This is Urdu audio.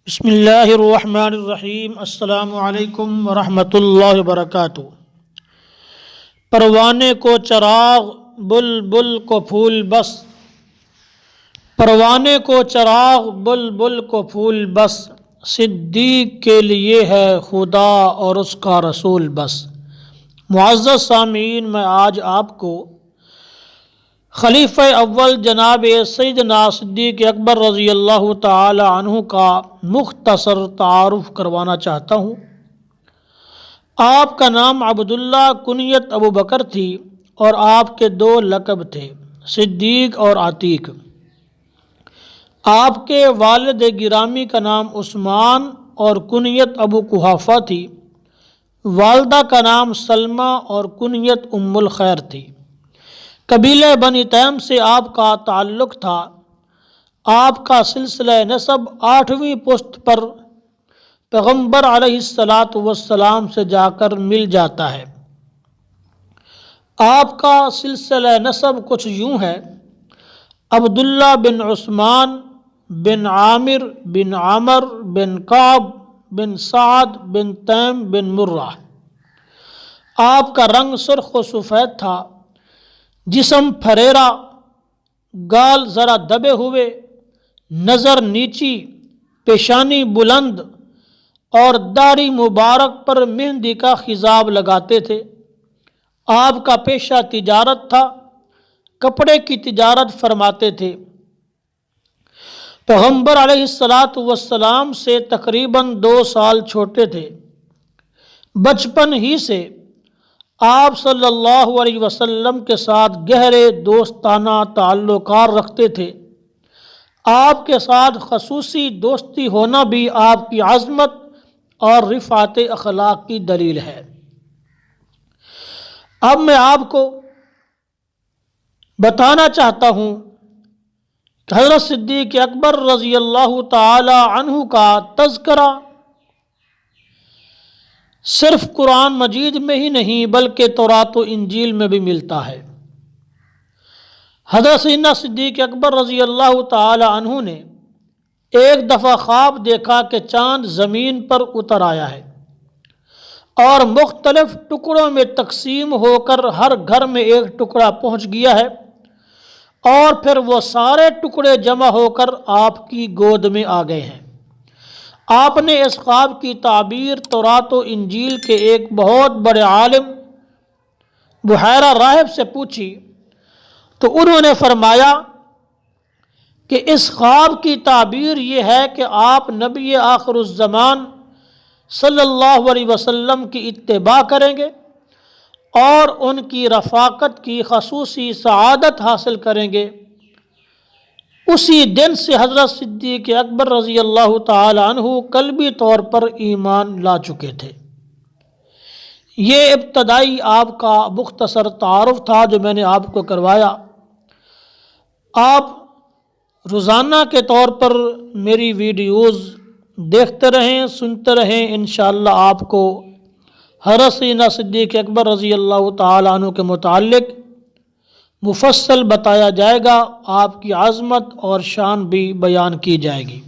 بسم اللہ الرحمن الرحیم۔ السلام علیکم ورحمۃ اللہ وبرکاتہ۔ پروانے کو چراغ بلبل کو پھول بس، پروانے کو چراغ بلبل کو پھول بس، صدیق کے لیے ہے خدا اور اس کا رسول بس۔ معزز سامعین، میں آج آپ کو خلیفہ اول جناب سیدنا صدیق اکبر رضی اللہ تعالی عنہ کا مختصر تعارف کروانا چاہتا ہوں۔ آپ کا نام عبداللہ، کنیت ابو بکر تھی، اور آپ کے دو لقب تھے، صدیق اور عتیق۔ آپ کے والد گرامی کا نام عثمان اور کنیت ابو قحافہ تھی، والدہ کا نام سلمہ اور کنیت ام الخیر تھی۔ قبیلہ بنی تیم سے آپ کا تعلق تھا۔ آپ کا سلسلہ نسب 8ویں پشت پر پیغمبر علیہ السلام سے جا کر مل جاتا ہے۔ آپ کا سلسلہ نسب کچھ یوں ہے: عبداللہ بن عثمان بن عامر بن عمر بن کعب بن سعد بن تیم بن مرہ۔ آپ کا رنگ سرخ و سفید تھا، جسم پھریرا، گال ذرا دبے ہوئے، نظر نیچی، پیشانی بلند، اور داڑھی مبارک پر مہندی کا خضاب لگاتے تھے۔ آپ کا پیشہ تجارت تھا، کپڑے کی تجارت فرماتے تھے۔ پیغمبر علیہ السلام سے تقریباً 2 سال چھوٹے تھے۔ بچپن ہی سے آپ صلی اللہ علیہ وسلم کے ساتھ گہرے دوستانہ تعلقات رکھتے تھے۔ آپ کے ساتھ خصوصی دوستی ہونا بھی آپ کی عظمت اور رفعت اخلاق کی دلیل ہے۔ اب میں آپ کو بتانا چاہتا ہوں کہ حضرت صدیق اکبر رضی اللہ تعالی عنہ کا تذکرہ صرف قرآن مجید میں ہی نہیں بلکہ تورات و انجیل میں بھی ملتا ہے۔ حضرت سیدنا صدیق اکبر رضی اللہ تعالی عنہ نے ایک دفعہ خواب دیکھا کہ چاند زمین پر اتر آیا ہے اور مختلف ٹکڑوں میں تقسیم ہو کر ہر گھر میں ایک ٹکڑا پہنچ گیا ہے، اور پھر وہ سارے ٹکڑے جمع ہو کر آپ کی گود میں آ گئے ہیں۔ آپ نے اس خواب کی تعبیر تورات و انجیل کے ایک بہت بڑے عالم بحیرہ راہب سے پوچھی تو انہوں نے فرمایا کہ اس خواب کی تعبیر یہ ہے کہ آپ نبی آخر الزمان صلی اللہ علیہ وسلم کی اتباع کریں گے اور ان کی رفاقت کی خصوصی سعادت حاصل کریں گے۔ اسی دن سے حضرت صدیق اکبر رضی اللہ تعالی عنہ قلبی طور پر ایمان لا چکے تھے۔ یہ ابتدائی آپ کا مختصر تعارف تھا جو میں نے آپ کو کروایا۔ آپ روزانہ کے طور پر میری ویڈیوز دیکھتے رہیں، سنتے رہیں۔ انشاءاللہ آپ کو حضرت سیدنا صدیق اکبر رضی اللہ تعالی عنہ کے متعلق مفصل بتایا جائے گا، آپ کی عظمت اور شان بھی بیان کی جائے گی۔